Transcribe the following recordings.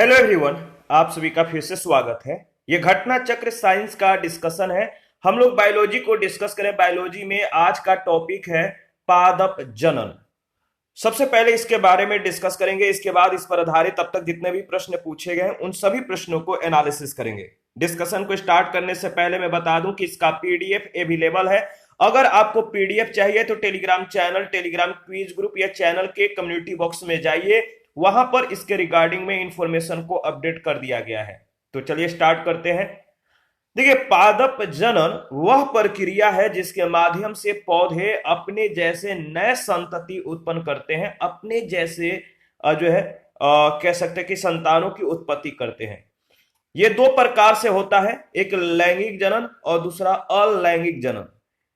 Hello everyone, आप सभी का फिर से स्वागत है। ये घटना चक्र साइंस का डिस्कशन है। हम लोग बायोलॉजी को डिस्कस करें। बायोलॉजी में आज का टॉपिक है पादप जनन। सबसे पहले इसके बारे में डिस्कस करेंगे, इसके बाद इस पर आधारित तब तक जितने भी प्रश्न पूछे गए उन सभी प्रश्नों को एनालिसिस करेंगे। डिस्कशन को स्टार्ट करने से पहले मैं बता दूं कि इसका पीडीएफ अवेलेबल है। अगर आपको पीडीएफ चाहिए तो Telegram channel, Telegram quiz group या चैनल के कम्युनिटी बॉक्स में जाइए, वहां पर इसके रिगार्डिंग में इंफॉर्मेशन को अपडेट कर दिया गया है। तो चलिए स्टार्ट करते हैं। देखिए, पादप जनन वह प्रक्रिया है जिसके माध्यम से पौधे अपने जैसे नए संतति उत्पन्न करते हैं, अपने जैसे कह सकते हैं कि संतानों की उत्पत्ति करते हैं। ये दो प्रकार से होता है, एक लैंगिक जनन और दूसरा अलैंगिक जनन।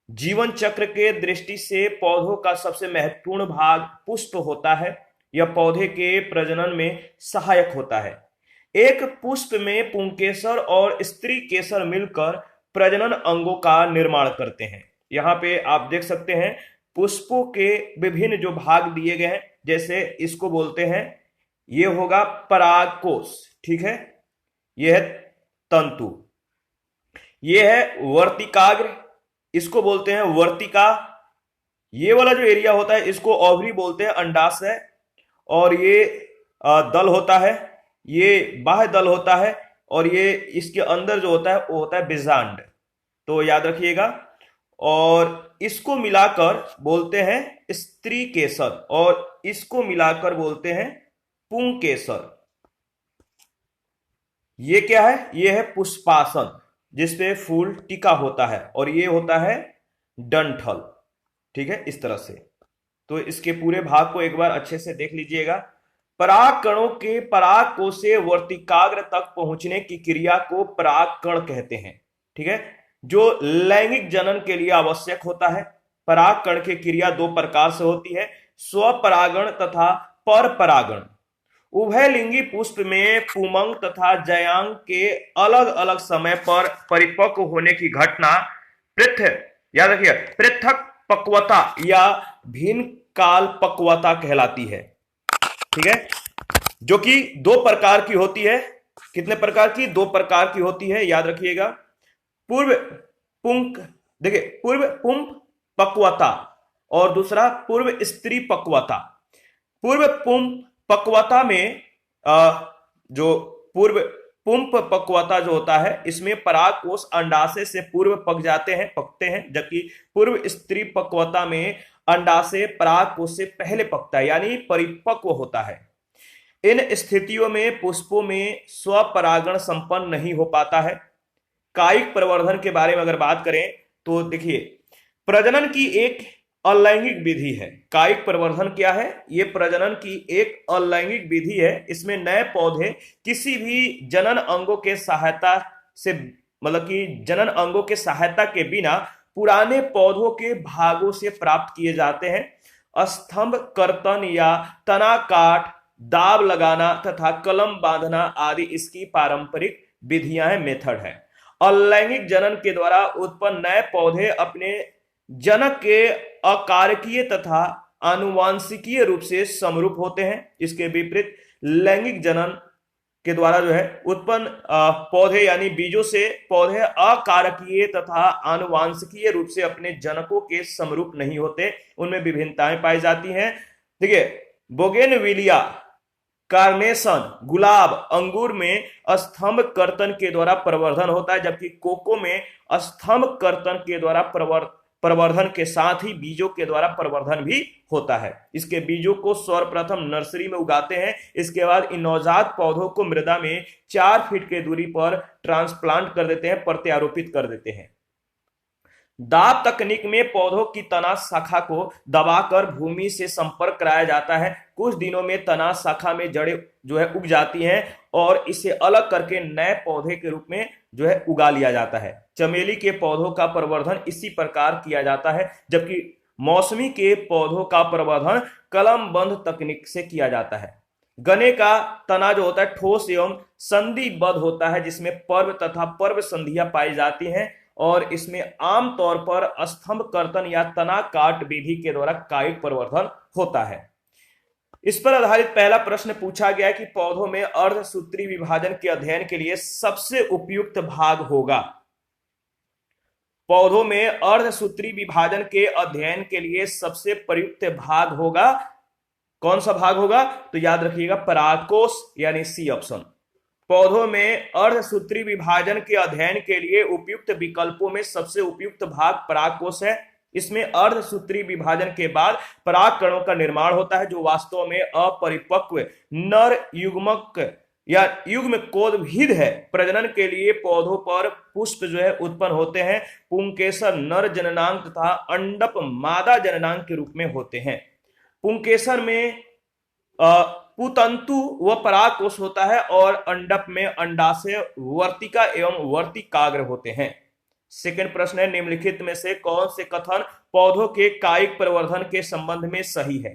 जीवन चक्र के दृष्टि से पौधों का सबसे महत्वपूर्ण भाग पुष्प होता है। यह पौधे के प्रजनन में सहायक होता है। एक पुष्प में पुंकेसर और स्त्री केसर मिलकर प्रजनन अंगों का निर्माण करते हैं। यहाँ पे आप देख सकते हैं पुष्पों के विभिन्न जो भाग दिए गए हैं, जैसे इसको बोलते हैं, ये होगा परागकोश, ठीक है, यह है तंतु, ये है वर्तिकाग्र, इसको बोलते हैं वर्तिका। ये वाला जो एरिया होता है इसको ओवरी बोलते हैं, अंडाशय। और ये दल होता है, ये बाह्य दल होता है, और ये इसके अंदर जो होता है वो होता है बीजांड। तो याद रखिएगा। और इसको मिलाकर बोलते हैं स्त्री केसर और इसको मिलाकर बोलते हैं पुंकेसर। ये क्या है? ये है पुष्पासन, जिसपे फूल टिका होता है, और ये होता है डंठल, ठीक है, इस तरह से। तो इसके पूरे भाग को एक बार अच्छे से देख लीजिएगा। पराग कणों के परागकोश से वर्तिकाग्र तक पहुंचने की क्रिया को परागकण कहते हैं, ठीक है, जो लैंगिक जनन के लिए आवश्यक होता है। परागकण की क्रिया दो प्रकार से होती है, स्वपरागण तथा परपरागण। उभयलिंगी पुष्प में पुमंग तथा जयांग के अलग अलग समय पर परिपक्व होने की घटना याद रखिए, पृथक पक्वता या भिन्न काल पक्वता कहलाती है, ठीक है, जो कि दो प्रकार की होती है। कितने प्रकार की? दो प्रकार की होती है, याद रखिएगा। पूर्व पुंक देखिए, पूर्व पुंप पक्वता और दूसरा पूर्व स्त्री पक्वता। पूर्व पुंप पक्वता में जो पूर्व पुंप पक्वता जो होता है, इसमें परागकोश अंडाशय से पूर्व पकते हैं, जबकि पूर्व स्त्री पक्वता में अंडाशय परागकोश से पहले पकता है, यानी परिपक्व होता है। इन स्थितियों में पुष्पों में स्वपरागण संपन्न नहीं हो पाता है। कायिक प्रवर्धन के बारे में अगर बात करें तो देखिए, प्रजनन की एक अलैंगिक विधि है। कायिक प्रवर्धन क्या है? यह प्रजनन की एक अलैंगिक विधि है। इसमें नए पौधे किसी भी जनन अंगों के सहायता से, मतलब कि जनन अंगों के सहायता के बिना पुराने पौधों के भागों से प्राप्त किए जाते हैं। स्तंभ कर्तन या तना काट, दाब लगाना तथा कलम बांधना आदि इसकी पारंपरिक विधियां हैं, मेथड है। अलैंगिक जनन के द्वारा उत्पन्न नए पौधे अपने जनक के अकारकीय तथा आनुवांशिकीय रूप से समरूप होते हैं। इसके विपरीत लैंगिक जनन के द्वारा उत्पन्न पौधे यानी बीजों से पौधे अकारकीय तथा आनुवांशिकीय रूप से अपने जनकों के समरूप नहीं होते, उनमें विभिन्नताएं पाई जाती हैं। देखिए, बोगेनविलिया, कार्नेशन, गुलाब, अंगूर में स्तंभ कर्तन के द्वारा प्रवर्धन होता है, जबकि कोको में स्तंभ कर्तन के द्वारा प्रवर्धन के साथ ही बीजों के द्वारा प्रवर्धन भी होता है। इसके बीजों को सर्वप्रथम नर्सरी में उगाते हैं। इसके बाद इन नवजात पौधों को मृदा में 4 फीट की दूरी पर ट्रांसप्लांट कर देते हैं, प्रत्यारोपित कर देते हैं। दाब तकनीक में पौधों की तना शाखा को दबाकर भूमि से संपर्क कराया जाता है। कुछ दिनों में तना शाखा में जड़ें उग जाती हैं और इसे अलग करके नए पौधे के रूप में उगा लिया जाता है। चमेली के पौधों का प्रवर्धन इसी प्रकार किया जाता है, जबकि मौसमी के पौधों का प्रवर्धन कलमबंध तकनीक से किया जाता है। गन्ने का तना जो होता है ठोस एवं संधिबद्ध होता है, जिसमें पर्व तथा पर्व संधियां पाई जाती हैं, और इसमें आमतौर पर स्तंभ कर्तन या तना काट विधि के द्वारा कायिक प्रवर्धन होता है। इस पर आधारित पहला प्रश्न पूछा गया कि पौधों में अर्धसूत्री विभाजन के अध्ययन के लिए सबसे उपयुक्त भाग होगा। पौधों में अर्धसूत्री विभाजन के अध्ययन के लिए सबसे प्रयुक्त भाग होगा, कौन सा भाग होगा? तो याद रखिएगा परागकोश, यानी सी ऑप्शन। पौधों में अर्धसूत्री विभाजन के अध्ययन के लिए उपयुक्त विकल्पों में सबसे उपयुक्त भाग परागकोश है। इसमें अर्धसूत्री विभाजन के बाद परागकणों का निर्माण होता है, जो वास्तव में अपरिपक्व नर युग्मक या युग्मकोद्भिद है। प्रजनन के लिए पौधों पर पुष्प जो है उत्पन्न होते हैं। पुंकेसर नर जननांग तथा अंडप मादा जननांग के रूप में होते हैं। पुंकेसर में पुतंतु व परागकोश होता है और अंडप में अंडाशय, वर्तिका एवं वर्तिकाग्र होते हैं। सेकंड प्रश्न है, निम्नलिखित में से कौन से कथन पौधों के कायिक प्रवर्धन के संबंध में सही है?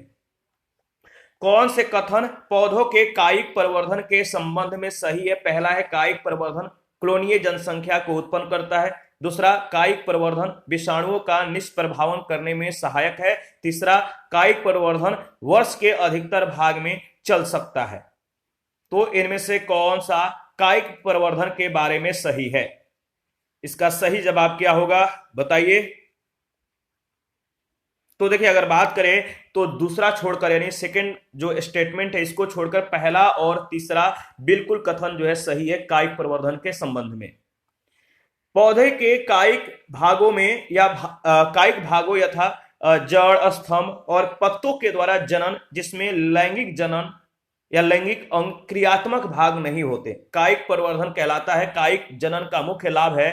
कौन से कथन पौधों के कायिक प्रवर्धन के संबंध में सही है? पहला है कायिक प्रवर्धन क्लोनीय जनसंख्या को उत्पन्न करता है। दूसरा, कायिक प्रवर्धन विषाणुओं का निष्प्रभावन करने में सहायक है। तीसरा, कायिक प्रवर्धन वर्ष के अधिकतर भाग में चल सकता है। तो इनमें से कौन सा कायिक प्रवर्धन के बारे में सही है? इसका सही जवाब क्या होगा, बताइए। तो देखिए, अगर बात करें तो दूसरा छोड़कर, यानी सेकंड जो स्टेटमेंट है, इसको छोड़कर पहला और तीसरा बिल्कुल कथन जो है सही है कायिक प्रवर्धन के संबंध में। पौधे के कायिक भागों में या कायिक भागों यथा जड़, स्तंभ और पत्तों के द्वारा जनन, जिसमें लैंगिक जनन या लैंगिक अंग क्रियात्मक भाग नहीं होते, कायिक प्रवर्धन कहलाता है। कायिक जनन का मुख्य लाभ है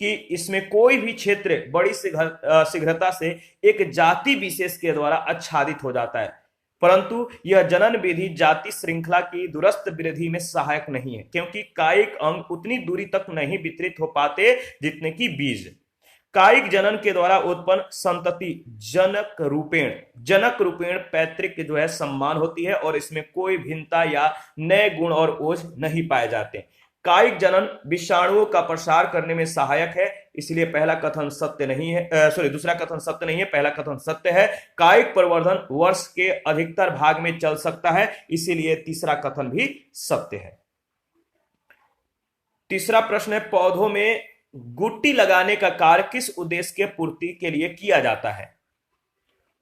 कि इसमें कोई भी क्षेत्र बड़ी शीघ्रता से एक जाति विशेष के द्वारा आच्छादित हो जाता है, परंतु यह जनन विधि जाति श्रृंखला की दूरस्थ वृद्धि में सहायक नहीं है, क्योंकि कायिक अंग उतनी दूरी तक नहीं वितरित हो पाते जितने कि बीज। कायिक जनन के द्वारा उत्पन्न संतति जनक रूपेण पैतृक जो है सम्मान होती है और इसमें कोई भिन्नता या नए गुण और ओझ नहीं पाए जाते। कायिक जनन विषाणुओं का प्रसार करने में सहायक है, इसलिए पहला कथन सत्य नहीं है, दूसरा कथन सत्य नहीं है, पहला कथन सत्य है। कायिक प्रवर्धन वर्ष के अधिकतर भाग में चल सकता है, इसीलिए तीसरा कथन भी सत्य है। तीसरा प्रश्न है, पौधों में गुट्टी लगाने का कार्य किस उद्देश्य के पूर्ति के लिए किया जाता है?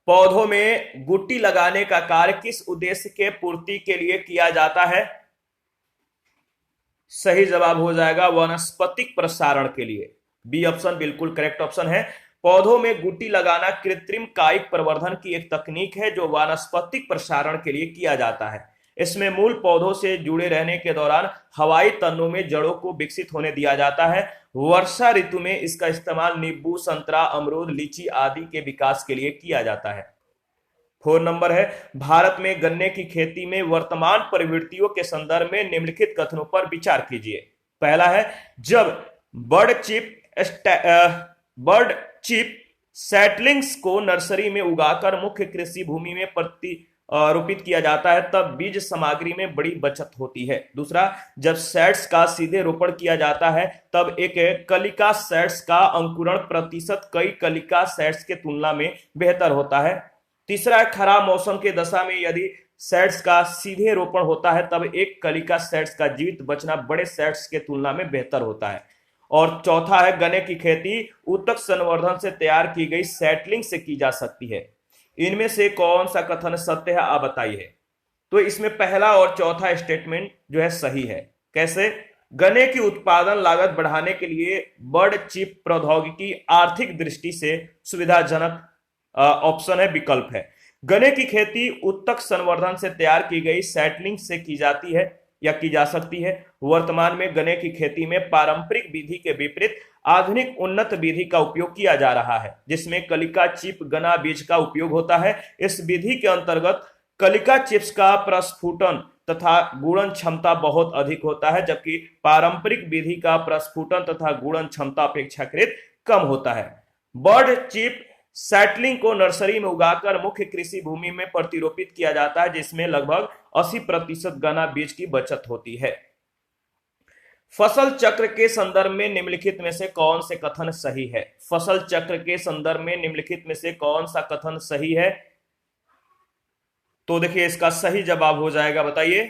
पौधों में गुट्टी लगाने का कार्य किस उद्देश्य के पूर्ति के लिए किया जाता है? सही जवाब हो जाएगा वनस्पतिक प्रसारण के लिए। बी ऑप्शन बिल्कुल करेक्ट ऑप्शन है। पौधों में गुट्टी लगाना कृत्रिम कायिक प्रवर्धन की एक तकनीक है जो वानस्पतिक प्रसारण के लिए किया जाता है। इसमें मूल पौधों से जुड़े रहने के दौरान हवाई तनों में जड़ों को विकसित होने दिया जाता है। वर्षा ऋतु में इसका इस्तेमाल नींबू, संतरा, अमरूद, लीची आदि के विकास के लिए किया जाता है। 4 नंबर है, भारत में गन्ने की खेती में वर्तमान प्रवृत्तियों के संदर्भ में निम्नलिखित कथनों पर विचार कीजिए। पहला है, जब बर्ड चिप सैटलिंग्स को नर्सरी में उगाकर मुख्य कृषि भूमि में प्रतिरोपित किया जाता है तब बीज सामग्री में बड़ी बचत होती है। दूसरा, जब सेट्स का सीधे रोपण किया जाता है तब एक कलिका सेट्स का अंकुरण प्रतिशत कई कलिका सेट्स के तुलना में बेहतर होता है। तीसरा, खराब मौसम के दशा में यदि सेट्स का सीधे रोपण होता है तब एक कलिका सेट्स का जीवित बचना बड़े सेट्स के तुलना में बेहतर होता है। और चौथा है, गन्ने की खेती ऊतक संवर्धन से तैयार की गई सैटलिंग से की जा सकती है। इनमें से कौन सा कथन सत्य है, आप बताइए। तो इसमें पहला और चौथा स्टेटमेंट जो है सही है। कैसे? गन्ने की उत्पादन लागत बढ़ाने के लिए बर्ड चिप प्रौद्योगिकी आर्थिक दृष्टि से सुविधाजनक ऑप्शन है, विकल्प है। गन्ने की खेती उत्तक संवर्धन से तैयार की गई सैटलिंग से की जाती है या की जा सकती है। वर्तमान में गन्ने की खेती में पारंपरिक विधि के विपरीत आधुनिक उन्नत विधि का उपयोग किया जा रहा है, जिसमें कलिका चिप गना बीज का उपयोग होता है। इस विधि के अंतर्गत कलिका चिप्स का प्रस्फुटन तथा गुणन क्षमता बहुत अधिक होता है, जबकि पारंपरिक विधि का प्रस्फुटन तथा गुणन क्षमता अपेक्षाकृत कम होता है। बर्ड चिप सैटलिंग को नर्सरी में उगाकर मुख्य कृषि भूमि में प्रतिरोपित किया जाता है, जिसमें लगभग 80% गना बीज की बचत होती है। फसल चक्र के संदर्भ में निम्नलिखित में से कौन से कथन सही है? फसल चक्र के संदर्भ में निम्नलिखित में से कौन सा कथन सही है? तो देखिए इसका सही जवाब हो जाएगा, बताइए।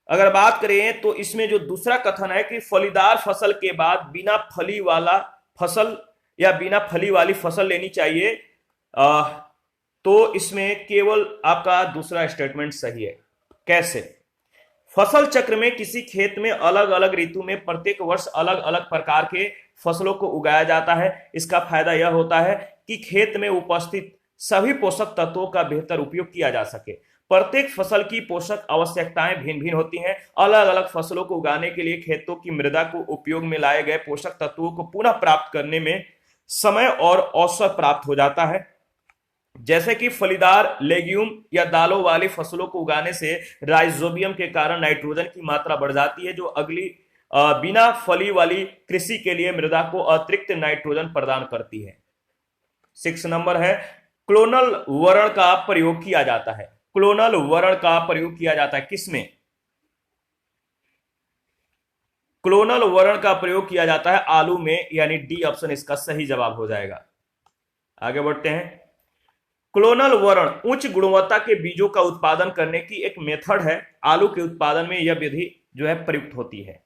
अगर बात करें तो इसमें जो दूसरा कथन है कि फलीदार फसल के बाद बिना फली वाला फसल या बिना फली वाली फसल लेनी चाहिए, तो इसमें केवल आपका दूसरा स्टेटमेंट सही है। कैसे? फसल चक्र में किसी खेत में अलग अलग ऋतु में प्रत्येक वर्ष अलग अलग प्रकार के फसलों को उगाया जाता है। इसका फायदा यह होता है कि खेत में उपस्थित सभी पोषक तत्वों का बेहतर उपयोग किया जा सके। प्रत्येक फसल की पोषक आवश्यकताएं भिन्न भिन्न होती हैं। अलग अलग फसलों को उगाने के लिए खेतों की मृदा को उपयोग में लाए गए पोषक तत्वों को पुनः प्राप्त करने में समय और अवसर प्राप्त हो जाता है। जैसे कि फलीदार लेग्यूम या दालों वाली फसलों को उगाने से राइजोबियम के कारण नाइट्रोजन की मात्रा बढ़ जाती है, जो अगली बिना फली वाली कृषि के लिए मृदा को अतिरिक्त नाइट्रोजन प्रदान करती है। 6 नंबर है, क्लोनल वर्ण का प्रयोग किया जाता है। क्लोनल वर्ण का प्रयोग किया जाता है किसमें? क्लोनल वर्ण का प्रयोग किया जाता है आलू में, यानी डी ऑप्शन इसका सही जवाब हो जाएगा। आगे बढ़ते हैं। क्लोनल वर्ण उच्च गुणवत्ता के बीजों का उत्पादन करने की एक मेथड है। आलू के उत्पादन में यह विधि जो है प्रयुक्त होती है।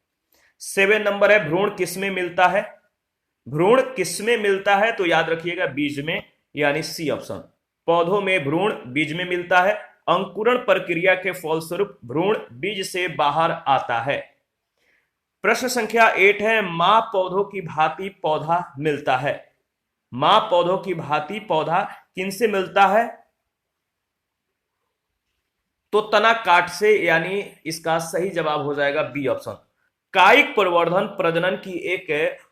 7 नंबर है, भ्रूण किसमें मिलता है? भ्रूण किसमें मिलता है? तो याद रखिएगा बीज में, यानी सी ऑप्शन। पौधों में भ्रूण बीज में मिलता है। अंकुरण प्रक्रिया के फलस्वरूप भ्रूण बीज से बाहर आता है। प्रश्न संख्या 8 है, मां पौधों की भांति पौधा मिलता है। मां पौधों की भांति पौधा किनसे मिलता है? तो तना काट से, यानी इसका सही जवाब हो जाएगा बी ऑप्शन। कायिक प्रवर्धन प्रजनन की एक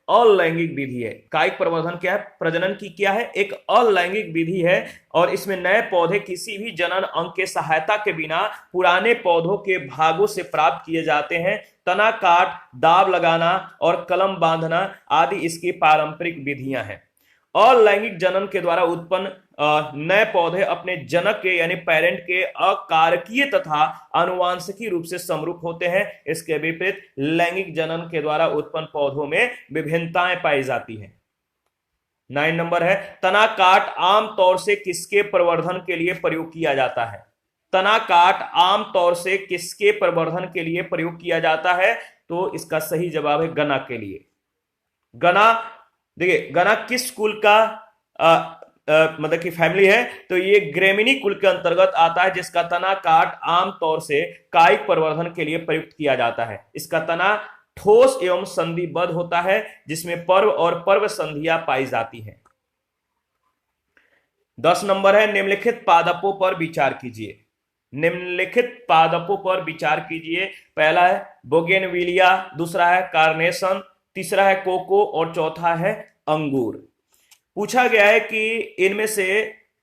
अलैंगिक विधि है। कायिक प्रवर्धन क्या है? प्रजनन की क्या है? एक अलैंगिक विधि है, और इसमें नए पौधे किसी भी जनन अंग के सहायता के बिना पुराने पौधों के भागों से प्राप्त किए जाते हैं। तना काट, दाब लगाना और कलम बांधना आदि इसकी पारंपरिक विधियां हैं। अलैंगिक जनन के द्वारा उत्पन्न नए पौधे अपने जनक के यानी पेरेंट के अकारकीय तथा आनुवांशिकी रूप से समरूप होते हैं। इसके विपरीत लैंगिक जनन के द्वारा उत्पन्न पौधों में विभिन्नताएं पाई जाती हैं। 9 नंबर है, तना काट आमतौर से किसके प्रवर्धन के लिए प्रयोग किया जाता है? तना काट आमतौर से किसके प्रवर्धन के लिए प्रयोग किया जाता है? तो इसका सही जवाब है गन्ना के लिए। गन्ना, देखिए गन्ना किस कुल का मतलब की फैमिली है? तो ये ग्रेमिनी कुल के अंतर्गत आता है, जिसका तना काट आमतौर से कायिक प्रवर्धन के लिए प्रयुक्त किया जाता है। इसका तना ठोस एवं संधिबद्ध होता है, जिसमें पर्व और पर्व संधियां पाई जाती हैं। 10 नंबर है, निम्नलिखित पादपों पर विचार कीजिए। निम्नलिखित पादपों पर विचार कीजिए। पहला है बोगेनविलिया, दूसरा है कार्नेशन, तीसरा है कोको और चौथा है अंगूर। पूछा गया है कि इनमें से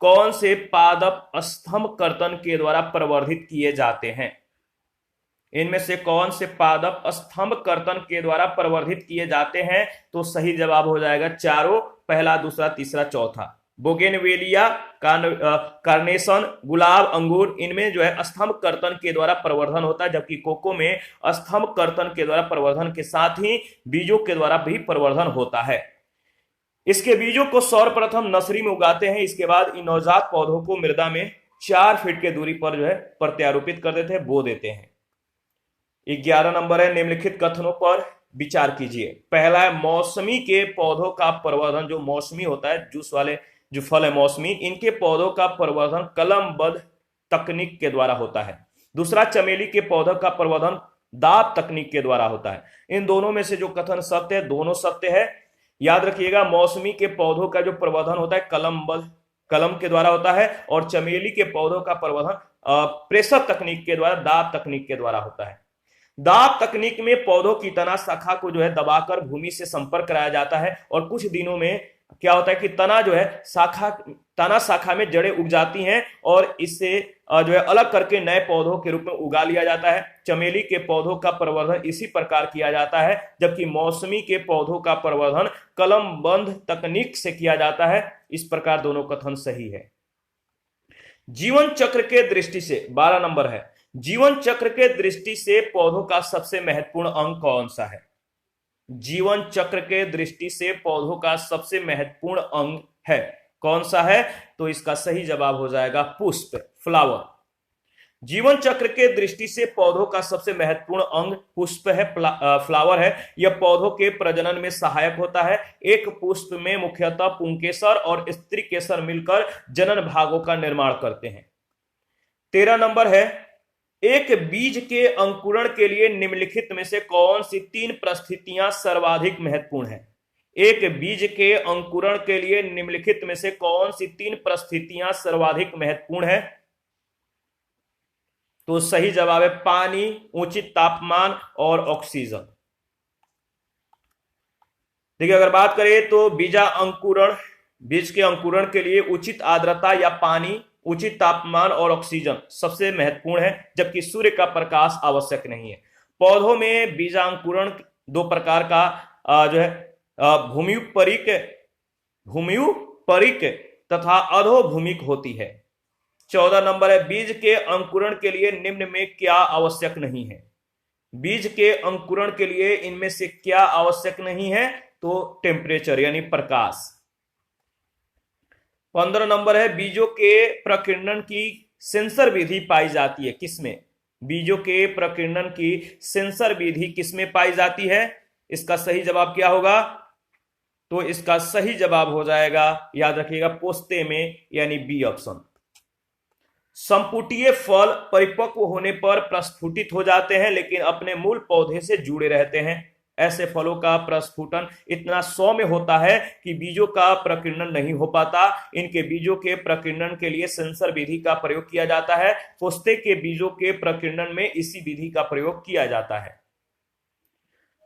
कौन से पादप स्तंभ कर्तन के द्वारा प्रवर्धित किए जाते हैं? इनमें से कौन से पादप स्तंभ कर्तन के द्वारा प्रवर्धित किए जाते हैं? तो सही जवाब हो जाएगा चारों, पहला, दूसरा, तीसरा, चौथा। बोगेनवेलिया, कार्नेशन, गुलाब, अंगूर, इनमें जो है स्तंभ कर्तन के द्वारा प्रवर्धन होता है, जबकि कोको में स्तंभ कर्तन के द्वारा प्रवर्धन के साथ ही बीजों के द्वारा भी प्रवर्धन होता है। इसके बीजों को सर्वप्रथम नर्सरी में उगाते हैं। इसके बाद इन नवजात पौधों को मृदा में 4 फीट के दूरी पर जो है प्रत्यारोपित कर देते हैं, बो देते हैं। 11 नंबर है, निम्नलिखित कथनों पर विचार कीजिए। पहला है, मौसमी के पौधों का प्रवर्धन, जो मौसमी होता है, जूस वाले जो फल है मौसमी, इनके पौधों का प्रवर्धन कलमबद्ध तकनीक के द्वारा होता है। दूसरा, चमेली के पौधों का प्रवर्धन दाब तकनीक के द्वारा होता है। इन दोनों में से जो कथन सत्य है, दोनों सत्य है। याद रखिएगा, मौसमी के पौधों का जो प्रवर्धन होता है कलम के द्वारा होता है, और चमेली के पौधों का प्रवर्धन प्रेशर तकनीक के द्वारा, दाब तकनीक के द्वारा होता है। दाब तकनीक में पौधों की तना शाखा को जो है दबाकर भूमि से संपर्क कराया जाता है, और कुछ दिनों में क्या होता है कि तना जो है तना शाखा में जड़ें उग जाती हैं, और इससे जो है अलग करके नए पौधों के रूप में उगा लिया जाता है। चमेली के पौधों का प्रवर्धन इसी प्रकार किया जाता है, जबकि मौसमी के पौधों का प्रवर्धन कलमबंध तकनीक से किया जाता है। इस प्रकार दोनों कथन सही है। जीवन चक्र के दृष्टि से 12 नंबर है, जीवन चक्र के दृष्टि से पौधों का सबसे महत्वपूर्ण अंग कौन सा है? जीवन चक्र के दृष्टि से पौधों का सबसे महत्वपूर्ण अंग है कौन सा है? तो इसका सही जवाब हो जाएगा पुष्प, फ्लावर। जीवन चक्र के दृष्टि से पौधों का सबसे महत्वपूर्ण अंग पुष्प है, फ्लावर है। यह पौधों के प्रजनन में सहायक होता है। एक पुष्प में मुख्यतः पुंकेसर और स्त्री केसर मिलकर जनन भागों का निर्माण करते हैं। 13 नंबर है, एक बीज के अंकुरण के लिए निम्नलिखित में से कौन सी 3 परिस्थितियां सर्वाधिक महत्वपूर्ण है? एक बीज के अंकुरण के लिए निम्नलिखित में से कौन सी 3 परिस्थितियां सर्वाधिक महत्वपूर्ण है? तो सही जवाब है पानी, उचित तापमान और ऑक्सीजन। देखिए, अगर बात करें तो बीज के अंकुरण के लिए उचित आर्द्रता या पानी, उचित तापमान और ऑक्सीजन सबसे महत्वपूर्ण है, जबकि सूर्य का प्रकाश आवश्यक नहीं है। पौधों में बीजांकुरण 2 प्रकार का जो है भूम्युपरिक तथा अधोभूमिक होती है। 14 नंबर है, बीज के अंकुरण के लिए निम्न में क्या आवश्यक नहीं है? बीज के अंकुरण के लिए इनमें से क्या आवश्यक नहीं है? तो टेम्परेचर यानी प्रकाश। 15 नंबर है, बीजों के प्रकीर्णन की सेंसर विधि पाई जाती है किसमें? बीजों के प्रकीर्णन की सेंसर विधि किसमें पाई जाती है? इसका सही जवाब क्या होगा? तो इसका सही जवाब हो जाएगा, याद रखिएगा, पोस्ते में, यानी बी ऑप्शन। संपुटीय फल परिपक्व होने पर प्रस्फुटित हो जाते हैं लेकिन अपने मूल पौधे से जुड़े रहते हैं। ऐसे फलों का प्रस्फुटन इतना सौम्य होता है कि बीजों का प्रकीर्णन नहीं हो पाता। इनके बीजों के प्रकीर्णन के लिए सेंसर विधि का प्रयोग किया जाता है। पोस्ते के बीजों के प्रकीर्णन में इसी विधि का प्रयोग किया जाता है।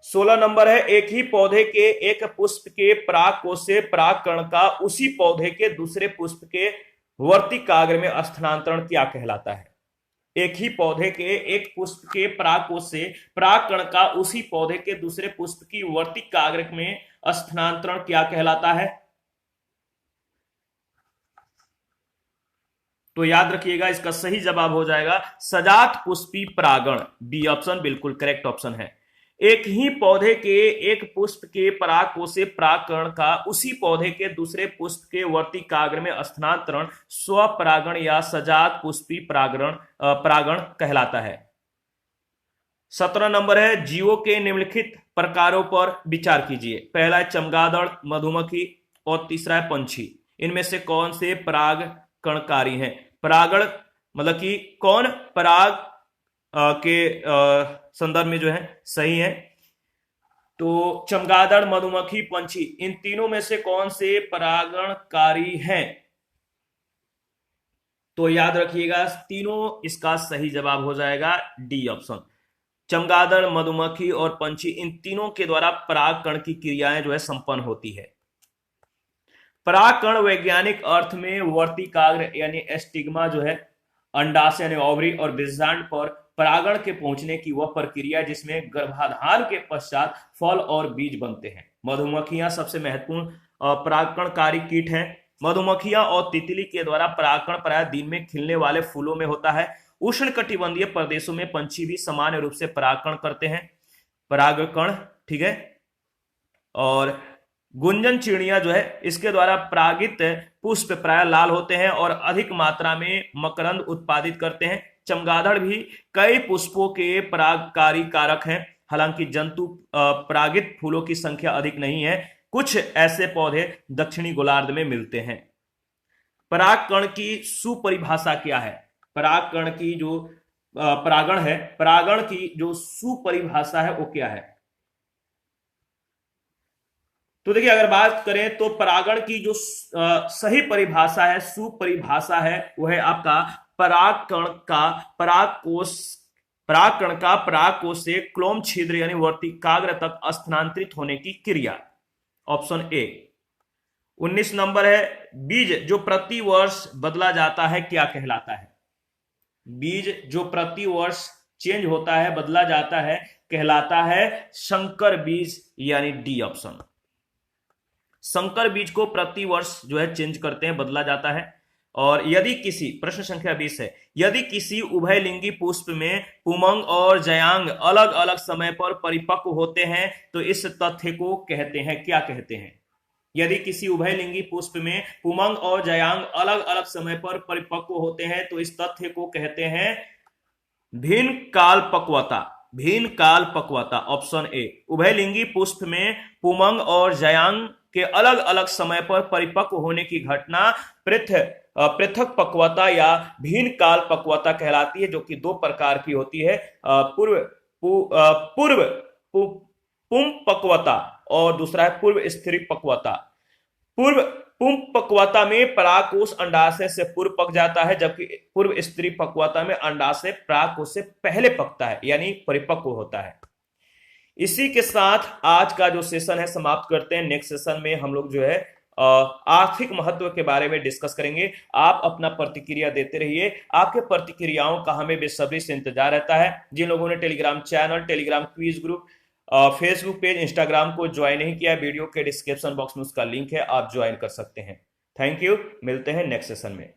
16 नंबर है, एक ही पौधे के एक पुष्प के परागकोश से परागकण का उसी पौधे के दूसरे पुष्प के वर्तिकाग्र में स्थानांतरण क्या कहलाता है? एक ही पौधे के एक पुष्प के परागकोश से परागकण का उसी पौधे के दूसरे पुष्प की वर्तिकाग्र में स्थानांतरण क्या कहलाता है? तो याद रखिएगा, इसका सही जवाब हो जाएगा सजात पुष्पी परागण, बी ऑप्शन बिल्कुल करेक्ट ऑप्शन है। एक ही पौधे के एक पुष्प के परागकोश से परागकण का उसी पौधे के दूसरे पुष्प के वर्तिकाग्र में स्थानांतरण स्वपरागण या सजात पुष्पी परागण कहलाता है। 17 नंबर है, जीवों के निम्नलिखित प्रकारों पर विचार कीजिए। पहला है चमगादड़, मधुमक्खी और तीसरा है पंछी। इनमें से कौन से परागकणकारी हैं? परागण मतलब कि कौन पराग के संदर्भ में जो है सही है? तो चमगादड़, मधुमक्खी, पंछी, इन तीनों में से कौन से परागणकारी हैं? तो याद रखिएगा, तीनों इसका सही जवाब हो जाएगा डी ऑप्शन। चमगादड़, मधुमक्खी और पंछी, इन तीनों के द्वारा परागकण की क्रियाएं जो है संपन्न होती है। परागकण वैज्ञानिक अर्थ में वर्तिकाग्र यानी एस्टिग्मा जो है, अंडाशय यानी ओवरी और बीजांड पर परागण के पहुंचने की वह प्रक्रिया जिसमें गर्भाधान के पश्चात फल और बीज बनते हैं। मधुमक्खियां सबसे महत्वपूर्ण परागकणकारी कीट हैं। मधुमक्खियां और तितली के द्वारा परागकण प्राय दिन में खिलने वाले फूलों में होता है। उष्णकटिबंधीय प्रदेशों में पंछी भी सामान्य रूप से परागकण करते हैं, परागकण, ठीक है। और गुंजन चिड़िया जो है, इसके द्वारा परागित पुष्प प्राय लाल होते हैं और अधिक मात्रा में मकरंद उत्पादित करते हैं। चमगादड़ भी कई पुष्पों के परागकारी कारक हैं, हालांकि जंतु परागित फूलों की संख्या अधिक नहीं है। कुछ ऐसे पौधे दक्षिणी गोलार्ध में मिलते हैं। परागकण की सुपरिभाषा क्या है? परागकण की जो परागण है, परागण की जो सुपरिभाषा है वो क्या है? तो देखिए, अगर बात करें तो परागण की जो सही परिभाषा है, सुपरिभाषा है, वो है आपका परागकण का परागकोश से क्लोम छिद्र यानी वर्तिकाग्र तक स्थानांतरित होने की क्रिया, ऑप्शन ए। 19 नंबर है, बीज जो प्रति वर्ष बदला जाता है क्या कहलाता है? बीज जो प्रति वर्ष चेंज होता है, बदला जाता है, कहलाता है संकर बीज, यानी डी ऑप्शन। संकर बीज को प्रति वर्ष जो है चेंज करते हैं, बदला जाता है। और यदि किसी, प्रश्न संख्या 20 है, यदि किसी उभयलिंगी पुष्प में पुमंग और जयांग अलग अलग समय पर परिपक्व होते हैं तो इस तथ्य को कहते हैं, क्या कहते हैं? यदि किसी उभयलिंगी पुष्प में पुमंग और जयांग अलग अलग समय पर परिपक्व होते हैं तो इस तथ्य को कहते हैं भिन्न काल पक्वता। भिन्न काल पक्वता, ऑप्शन ए। उभयलिंगी पुष्प में पुमंग और जयांग के अलग अलग समय पर परिपक्व होने की घटना पृथक पक्वता या भिन्न काल पक्वता कहलाती है, जो कि दो प्रकार की होती है, पूर्व पूर्व पुम पक्वता और दूसरा है पूर्व स्त्री पक्वता। पूर्व पुम पक्वता में परागकोश अंडाशय से पूर्व पक जाता है, जबकि पूर्व स्त्री पक्वता में अंडाशय परागकोश से पहले पकता है, यानी परिपक्व होता है। इसी के साथ आज का जो सेशन है समाप्त करते हैं। नेक्स्ट सेशन में हम लोग जो है आर्थिक महत्व के बारे में डिस्कस करेंगे। आप अपना प्रतिक्रिया देते रहिए, आपके प्रतिक्रियाओं का हमें बेसब्री से इंतजार रहता है। जिन लोगों ने Telegram channel, Telegram quiz group, Facebook page, Instagram को ज्वाइन नहीं किया, वीडियो के डिस्क्रिप्शन बॉक्स में उसका लिंक है, आप ज्वाइन कर सकते हैं। थैंक यू, मिलते हैं नेक्स्ट सेशन में।